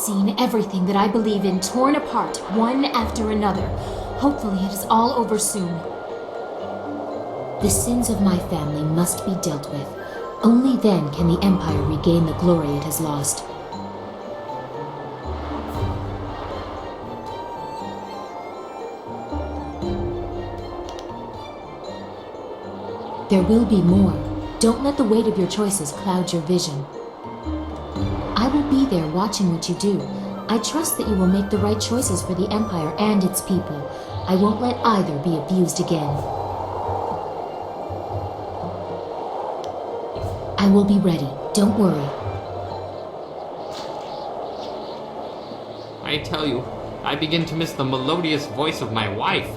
seen everything that I believe in torn apart, one after another. Hopefully it is all over soon. The sins of my family must be dealt with. Only then can the Empire regain the glory it has lost. There will be more. Don't let the weight of your choices cloud your vision. I will be there watching what you do. I trust that you will make the right choices for the Empire and its people. I won't let either be abused again. I will be ready. Don't worry. I tell you, I begin to miss the melodious voice of my wife.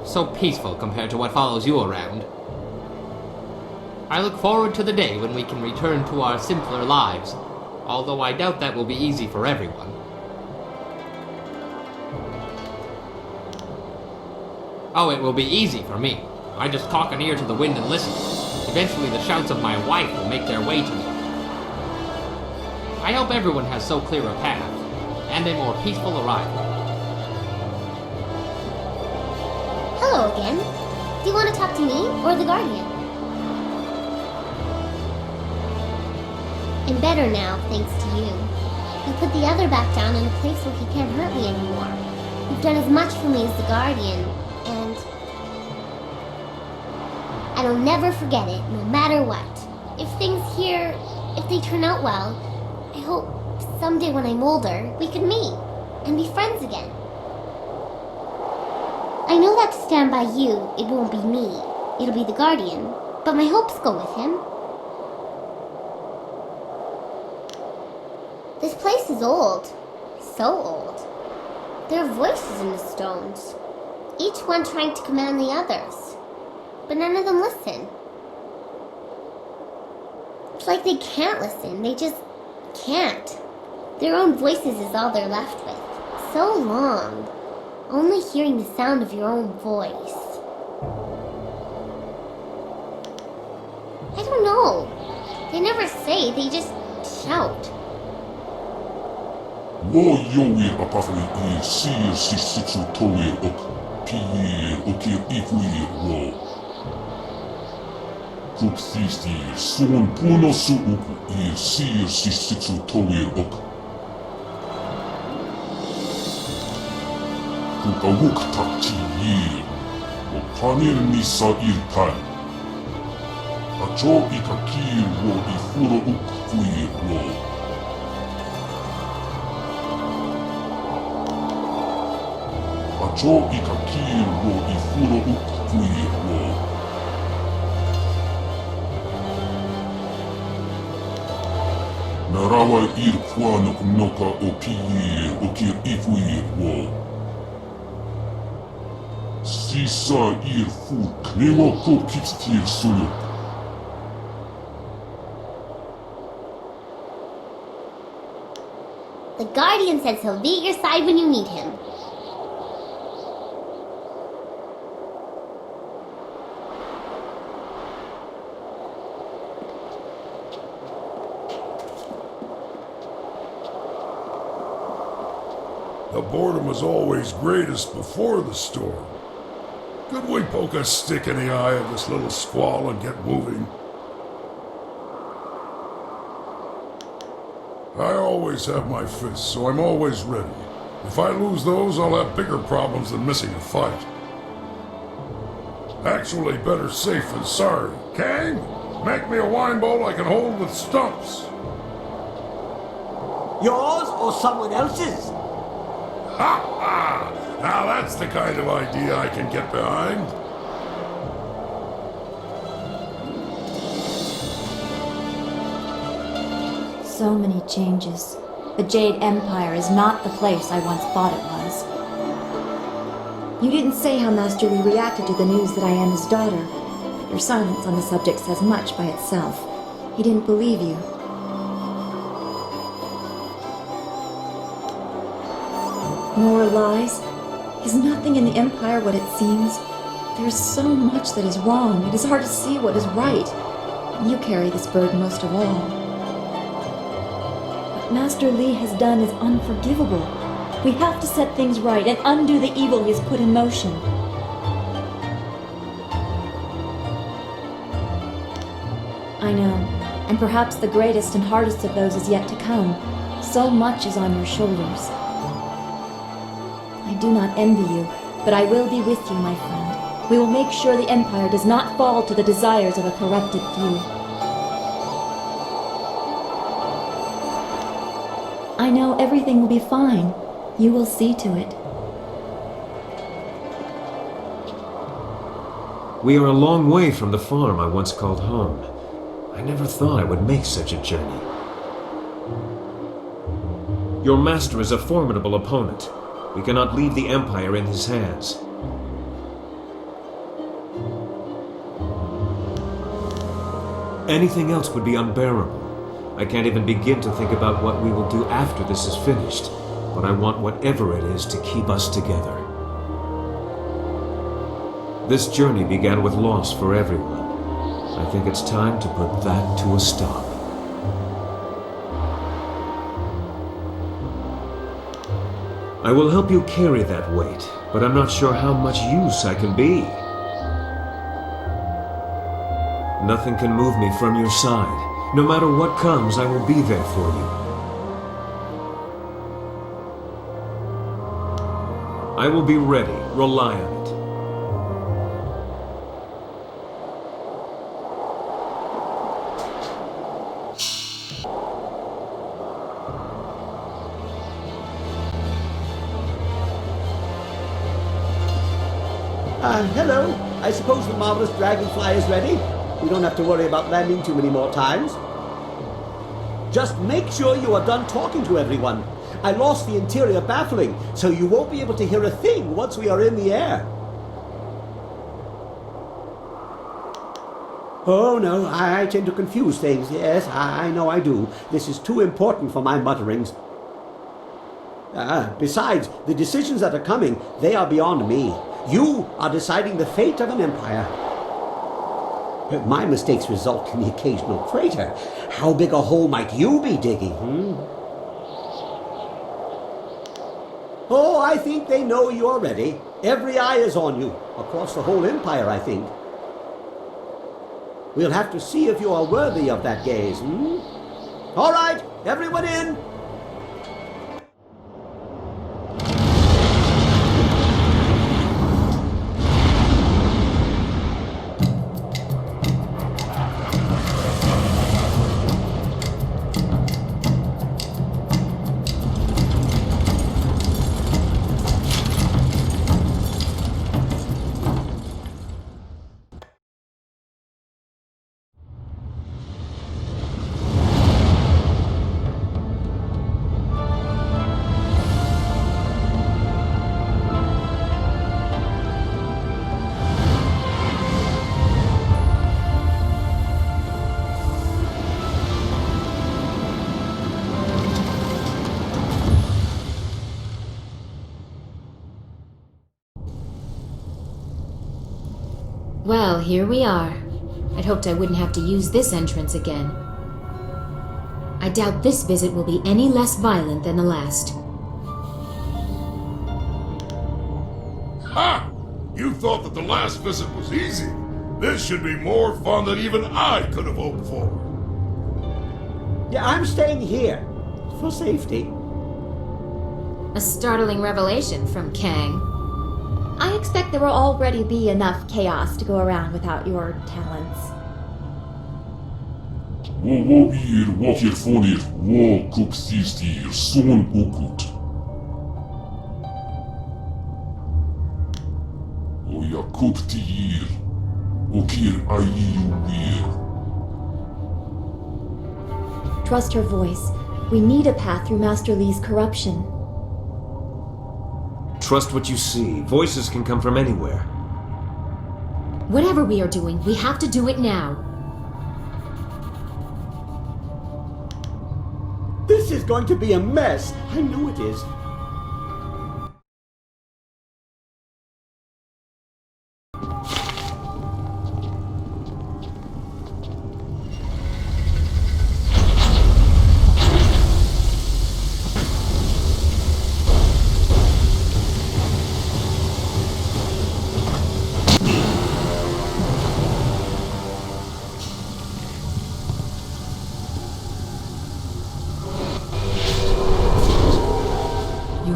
So peaceful compared to what follows you around. I look forward to the day when we can return to our simpler lives, although I doubt that will be easy for everyone. Oh, it will be easy for me. I just cock an ear to the wind and listen. Eventually the shouts of my wife will make their way to me. I hope everyone has so clear a path, and a more peaceful arrival. Hello again. Do you want to talk to me or the Guardian? I'm better now, thanks to you. You put the other back down in a place where he can't hurt me anymore. You've done as much for me as the Guardian, and I'll never forget it, no matter what. If things here, if they turn out well, I hope someday when I'm older, we could meet and be friends again. I know that to stand by you, it won't be me. It'll be the Guardian, but my hopes go with him. This place is old. So old. There are voices in the stones, each one trying to command the others, but none of them listen. It's like they can't listen, they just can't. Their own voices is all they're left with. So long, only hearing the sound of your own voice. I don't know. They never say, they just shout. Wo yoe apafui I si sitsu toe ok pie oki ikui wo. Kupfisti suon puno su uku I si sitsu toe ok. Kukawuk takti yi o panir ni sa iltan. Acho ikaki wo I furo uku kui wo. Acho ikaki wo I furo uku kui wo. Narawa ir puano noka o pie o kir ikui wo. Sisa ir fu knewa ko kipstir sunu. The Guardian says he'll be at your side when you need him. The boredom was always greatest before the storm. Could we poke a stick in the eye of this little squall and get moving? I always have my fists, so I'm always ready. If I lose those, I'll have bigger problems than missing a fight. Actually, better safe than sorry. Kang, make me a wine bowl I can hold with stumps. Yours or someone else's? Ha ha! Now that's the kind of idea I can get behind. So many changes. The Jade Empire is not the place I once thought it was. You didn't say how Master Li reacted to the news that I am his daughter. Your silence on the subject says much by itself. He didn't believe you. More lies? Is nothing in the Empire what it seems? There's so much that is wrong. It is hard to see what is right. You carry this burden most of all. What Master Li has done is unforgivable. We have to set things right and undo the evil he has put in motion. I know, and perhaps the greatest and hardest of those is yet to come. So much is on your shoulders. I do not envy you, but I will be with you, my friend. We will make sure the Empire does not fall to the desires of a corrupted few. I know everything will be fine. You will see to it. We are a long way from the farm I once called home. I never thought I would make such a journey. Your master is a formidable opponent. We cannot leave the Empire in his hands. Anything else would be unbearable. I can't even begin to think about what we will do after this is finished, but I want whatever it is to keep us together. This journey began with loss for everyone. I think it's time to put that to a stop. I will help you carry that weight, but I'm not sure how much use I can be. Nothing can move me from your side. No matter what comes, I will be there for you. I will be ready. Rely on it. Hello. I suppose the marvelous dragonfly is ready? We don't have to worry about landing too many more times. Just make sure you are done talking to everyone. I lost the interior baffling, so you won't be able to hear a thing once we are in the air. Oh no, I tend to confuse things. Yes, I know I do. This is too important for my mutterings. Besides, the decisions that are coming, they are beyond me. You are deciding the fate of an empire. My mistakes result in the occasional crater. How big a hole might you be digging, Oh, I think they know you're ready. Every eye is on you, across the whole empire, I think. We'll have to see if you are worthy of that gaze, All right, everyone in! Well, here we are. I'd hoped I wouldn't have to use this entrance again. I doubt this visit will be any less violent than the last. Ha! You thought that the last visit was easy. This should be more fun than even I could have hoped for. Yeah, I'm staying here. For safety. A startling revelation from Kang. I expect there will already be enough chaos to go around without your talents. Wakir fonir, wa kupsistir, son okut. Oya kuptir, okir ayuir. Trust her voice. We need a path through Master Li's corruption. Trust what you see. Voices can come from anywhere. Whatever we are doing, we have to do it now. This is going to be a mess. I know it is.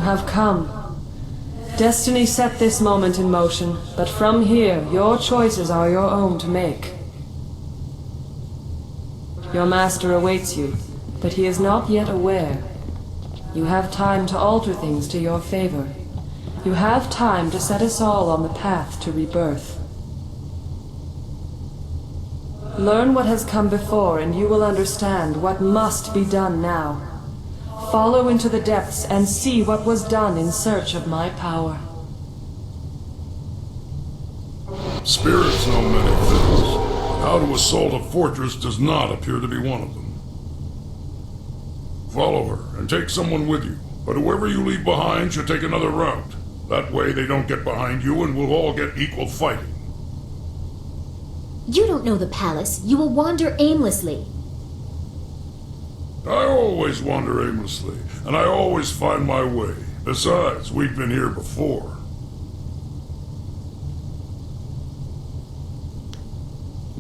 have come. Destiny set this moment in motion, but from here, your choices are your own to make. Your master awaits you, but he is not yet aware. You have time to alter things to your favor. You have time to set us all on the path to rebirth. Learn what has come before, and you will understand what must be done now. Follow into the depths and see what was done in search of my power. Spirits know many things. How to assault a fortress does not appear to be one of them. Follow her, and take someone with you. But whoever you leave behind should take another route. That way they don't get behind you and we'll all get equal fighting. You don't know the palace. You will wander aimlessly. I always wander aimlessly, and I always find my way. Besides, we've been here before.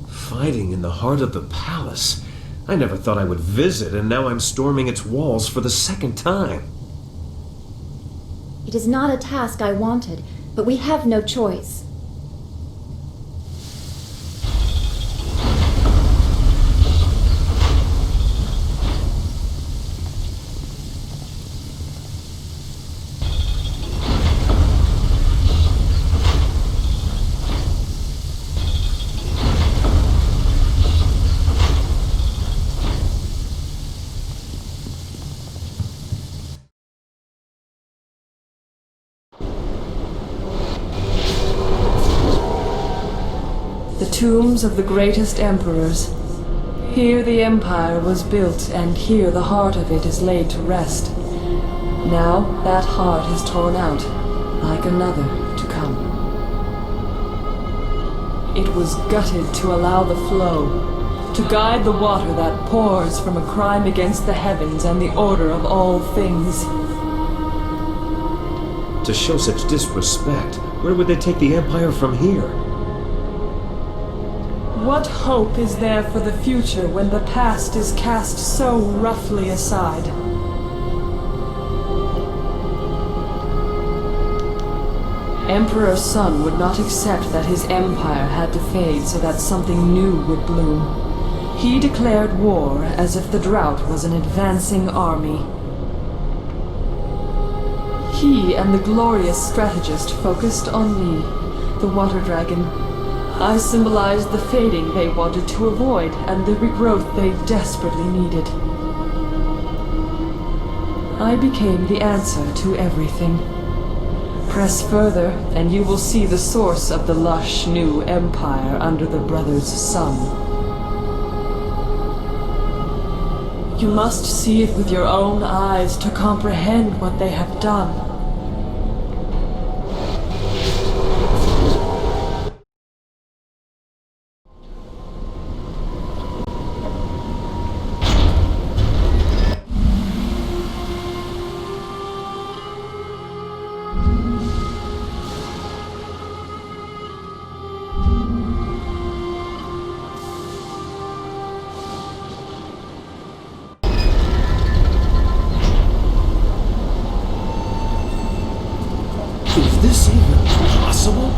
Fighting in the heart of the palace. I never thought I would visit, and now I'm storming its walls for the second time. It is not a task I wanted, but we have no choice. Tombs of the greatest emperors. Here the empire was built, and here the heart of it is laid to rest. Now that heart is torn out, like another to come. It was gutted to allow the flow, to guide the water that pours from a crime against the heavens and the order of all things. To show such disrespect, where would they take the empire from here? What hope is there for the future when the past is cast so roughly aside? Emperor Sun would not accept that his empire had to fade so that something new would bloom. He declared war as if the drought was an advancing army. He and the glorious strategist focused on me, the Water Dragon. I symbolized the fading they wanted to avoid and the regrowth they desperately needed. I became the answer to everything. Press further, and you will see the source of the lush new empire under the Brothers' sun. You must see it with your own eyes to comprehend what they have done. Is this even possible?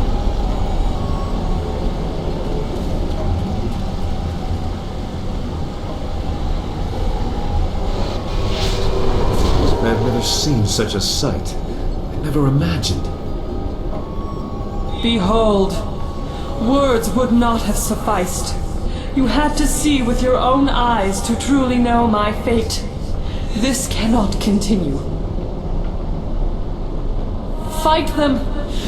I've never seen such a sight. I never imagined. Behold, words would not have sufficed. You had to see with your own eyes to truly know my fate. This cannot continue. Fight them!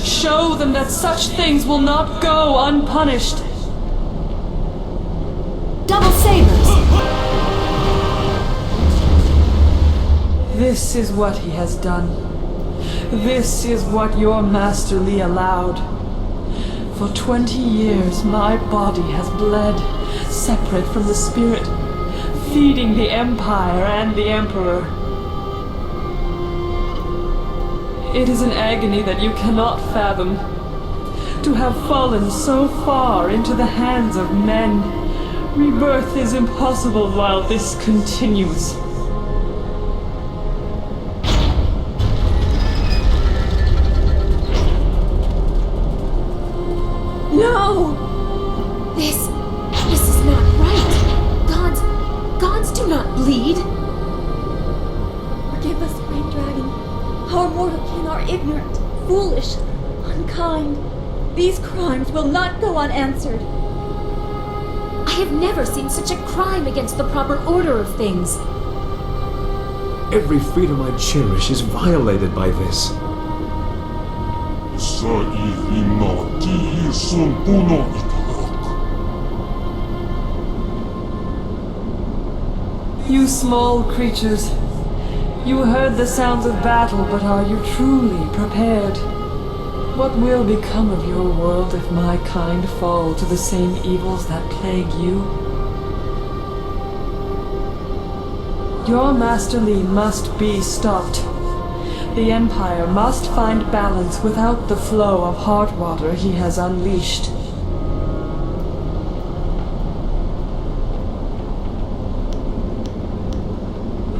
Show them that such things will not go unpunished! Double sabers! This is what he has done. This is what your masterly allowed. For 20 years, my body has bled, separate from the spirit, feeding the Empire and the Emperor. It is an agony that you cannot fathom. To have fallen so far into the hands of men, rebirth is impossible while this continues. No! This is not right. Gods do not bleed. Forgive us, Great Dragon. Our mortal kin are ignorant, foolish, unkind. These crimes will not go unanswered. I have never seen such a crime against the proper order of things. Every freedom I cherish is violated by this. Sa ihinati sun puno ikarak. You small creatures, you heard the sounds of battle, but are you truly prepared? What will become of your world if my kind fall to the same evils that plague you? Your Master Li must be stopped. The Empire must find balance without the flow of heart water he has unleashed.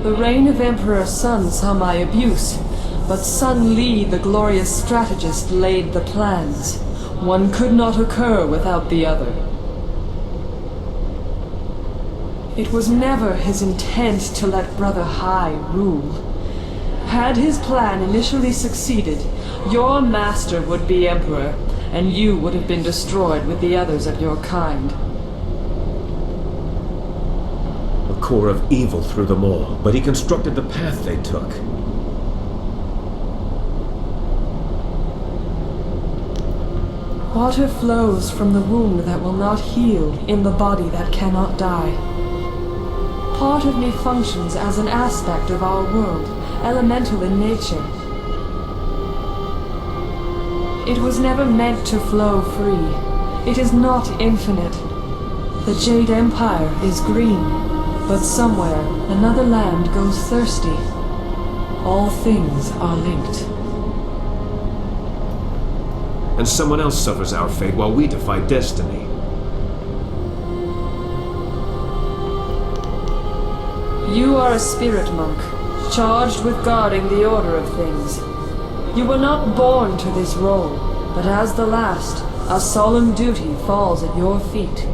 The reign of Emperor Sun saw my abuse, but Sun Li, the glorious strategist, laid the plans. One could not occur without the other. It was never his intent to let Brother Hai rule. Had his plan initially succeeded, your master would be emperor, and you would have been destroyed with the others of your kind. A core of evil through them all, but he constructed the path they took. Water flows from the wound that will not heal in the body that cannot die. Part of me functions as an aspect of our world, elemental in nature. It was never meant to flow free. It is not infinite. The Jade Empire is green, but somewhere another land goes thirsty. All things are linked. And someone else suffers our fate while we defy destiny. You are a spirit monk, charged with guarding the order of things. You were not born to this role, but as the last, a solemn duty falls at your feet.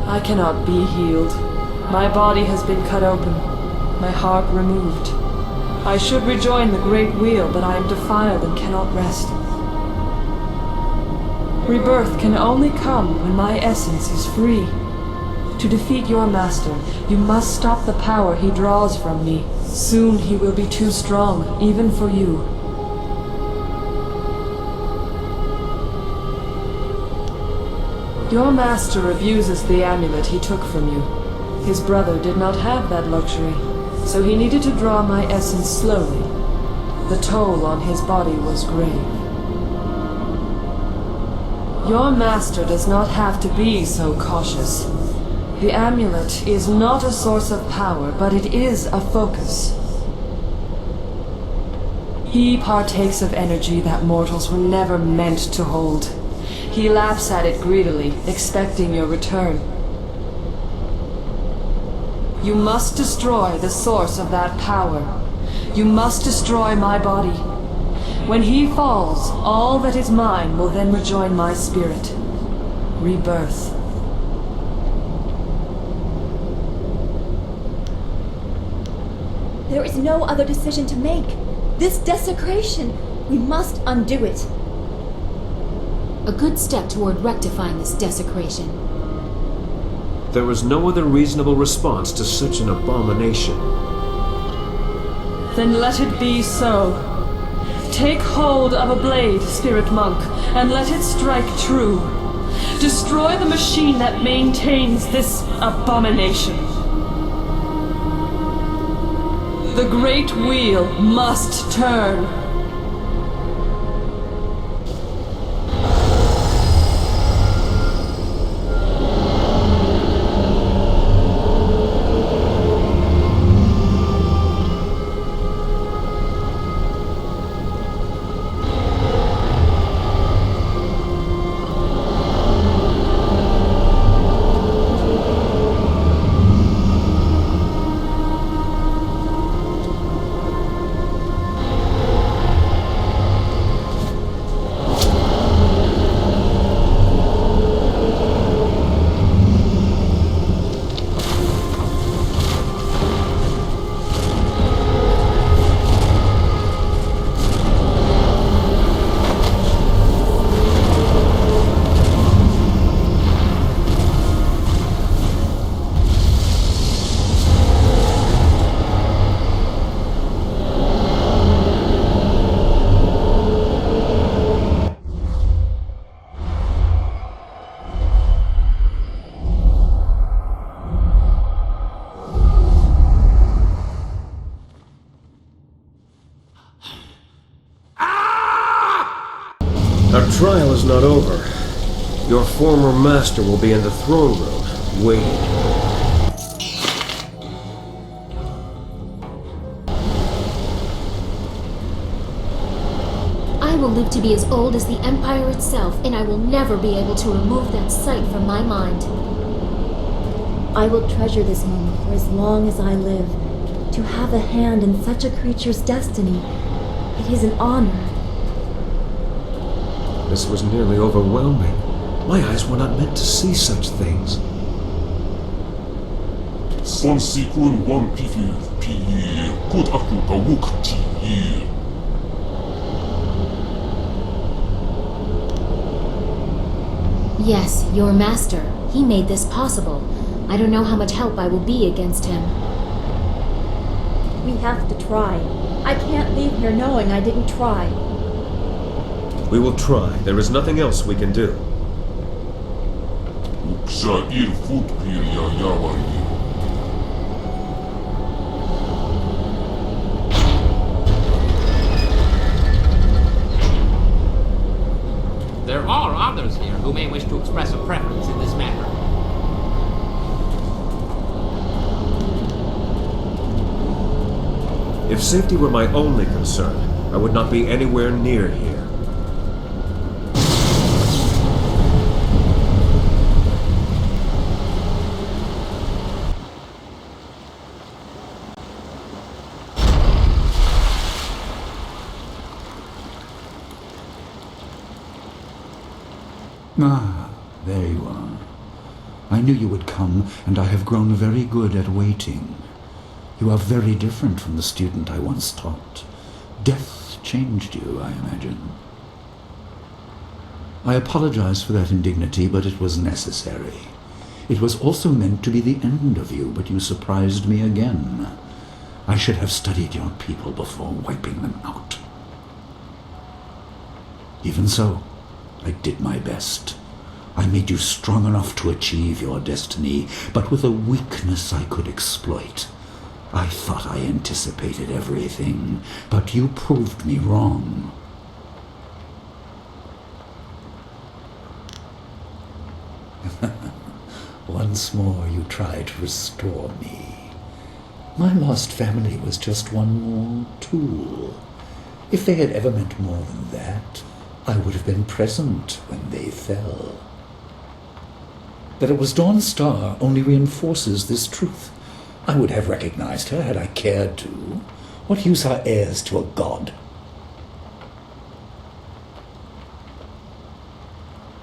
I cannot be healed. My body has been cut open, my heart removed. I should rejoin the Great Wheel, but I am defiled and cannot rest. Rebirth can only come when my essence is free. To defeat your master, you must stop the power he draws from me. Soon he will be too strong, even for you. Your master abuses the amulet he took from you. His brother did not have that luxury, so he needed to draw my essence slowly. The toll on his body was grave. Your master does not have to be so cautious. The amulet is not a source of power, but it is a focus. He partakes of energy that mortals were never meant to hold. He laps at it greedily, expecting your return. You must destroy the source of that power. You must destroy my body. When he falls, all that is mine will then rejoin my spirit. Rebirth. There is no other decision to make. This desecration, we must undo it. A good step toward rectifying this desecration. There was no other reasonable response to such an abomination. Then let it be so. Take hold of a blade, spirit monk, and let it strike true. Destroy the machine that maintains this abomination. The Great Wheel must turn. Our trial is not over. Your former master will be in the throne room, waiting. I will live to be as old as the Empire itself, and I will never be able to remove that sight from my mind. I will treasure this moment for as long as I live. To have a hand in such a creature's destiny, it is an honor. This was nearly overwhelming. My eyes were not meant to see such things. Son sikun wan pifi pi kut aku kawuk ti. Yes, your master. He made this possible. I don't know how much help I will be against him. We have to try. I can't leave here knowing I didn't try. We will try. There is nothing else we can do. Uksa ir fut pir ya yawani. There are others here who may wish to express a preference in this matter. If safety were my only concern, I would not be anywhere near here. Ah, there you are. I knew you would come, and I have grown very good at waiting. You are very different from the student I once taught. Death changed you, I imagine. I apologize for that indignity, but it was necessary. It was also meant to be the end of you, but you surprised me again. I should have studied your people before wiping them out. Even so, I did my best. I made you strong enough to achieve your destiny, but with a weakness I could exploit. I thought I anticipated everything, but you proved me wrong. Once more you try to restore me. My lost family was just one more tool. If they had ever meant more than that, I would have been present when they fell. That it was Dawnstar only reinforces this truth. I would have recognized her had I cared to. What use are heirs to a god?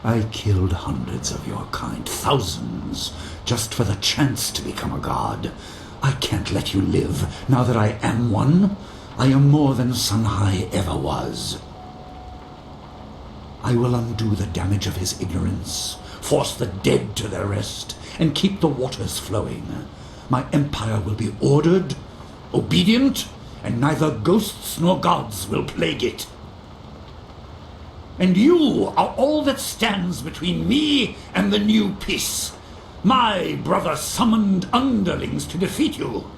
I killed hundreds of your kind, thousands, just for the chance to become a god. I can't let you live, now that I am one. I am more than Sunhai ever was. I will undo the damage of his ignorance, force the dead to their rest, and keep the waters flowing. My empire will be ordered, obedient, and neither ghosts nor gods will plague it. And you are all that stands between me and the new peace. My brother summoned underlings to defeat you.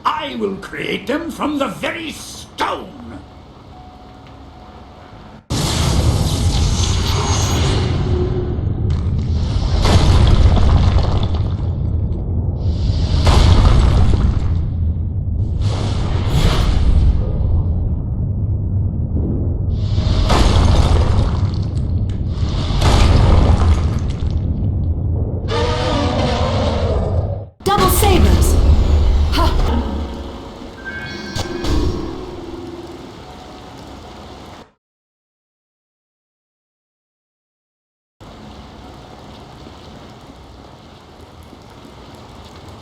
I will create them from the very stone.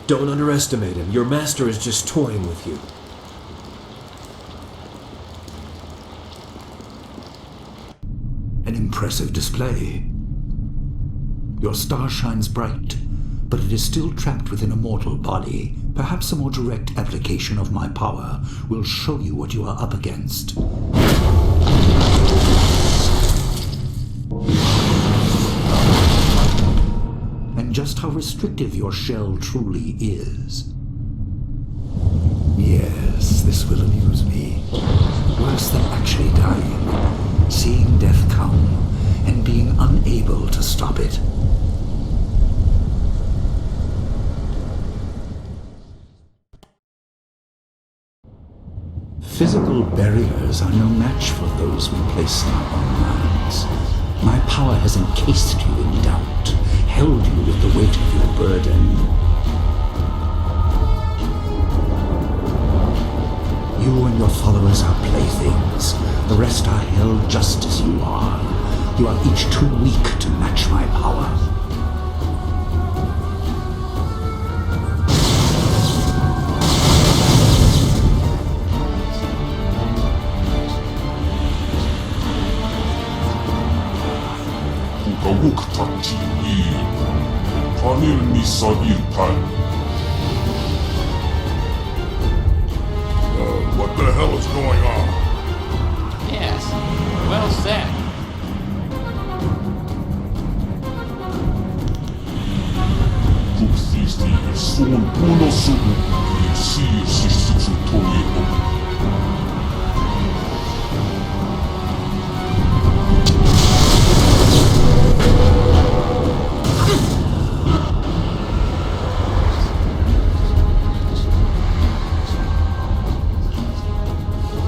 Don't underestimate him. Your master is just toying with you. An impressive display. Your star shines bright, but it is still trapped within a mortal body. Perhaps a more direct application of my power will show you what you are up against. And just how restrictive your shell truly is. Yes, this will amuse me. Worse than actually dying. seeing death come and being unable to stop it. Physical barriers are no match for those we place in our own minds. My power has encased you in doubt, held you with the weight of your burden. You and your followers are playthings. The rest are held just as you are. You are each too weak to match my power. What the hell is going on? Yes, well said.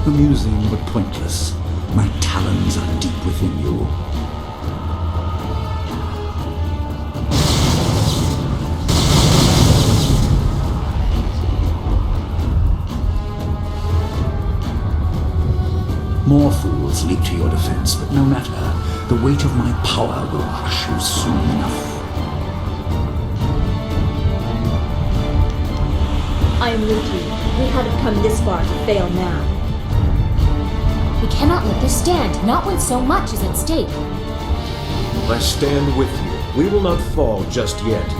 Amusing but pointless. My talons are deep within you. More fools leap to your defense, but no matter. The weight of my power will crush you soon enough. I am with you. We haven't come this far to fail now. We cannot let this stand, not when so much is at stake. I stand with you. We will not fall just yet.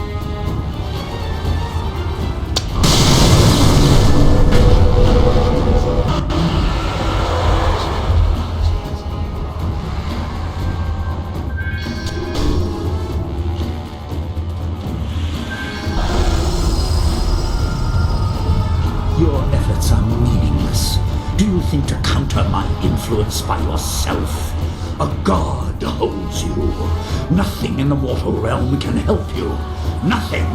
Your efforts are meaningless. Do you think to counter my influence by yourself? A god holds you. Nothing in the mortal realm can help you. Nothing.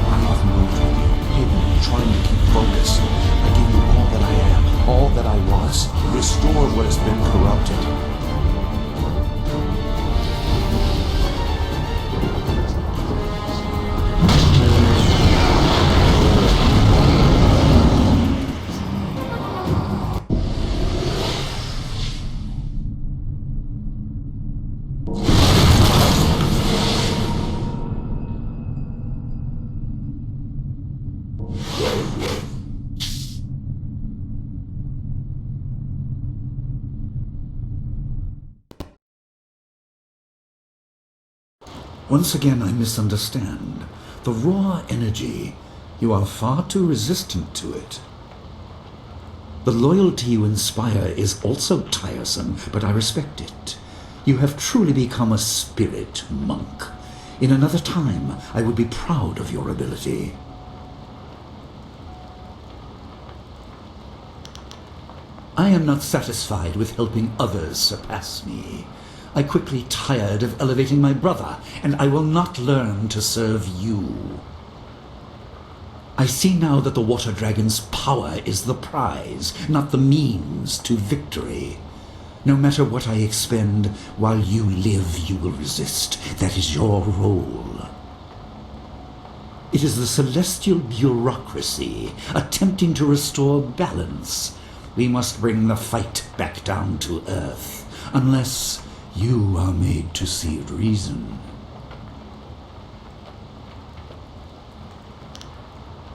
I have moved with you, hidden, trying to keep focus. I give you all that I am, all that I was. Restore what has been corrupted. Once again, I misunderstand. The raw energy, you are far too resistant to it. The loyalty you inspire is also tiresome, but I respect it. You have truly become a spirit monk. In another time, I would be proud of your ability. I am not satisfied with helping others surpass me. I quickly tired of elevating my brother, and I will not learn to serve you. I see now that the Water Dragon's power is the prize, not the means to victory. No matter what I expend, while you live, you will resist. That is your role. It is the celestial bureaucracy attempting to restore balance. We must bring the fight back down to earth, unless you are made to see reason.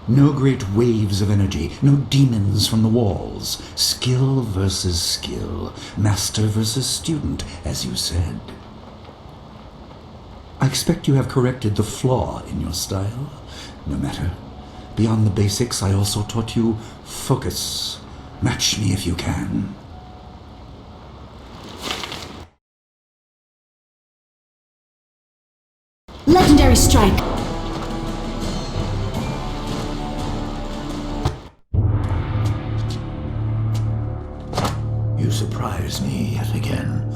No great waves of energy, no demons from the walls. Skill versus skill, master versus student, as you said. I expect you have corrected the flaw in your style. No matter. Beyond the basics, I also taught you focus. Match me if you can. Legendary strike! accuse me yet again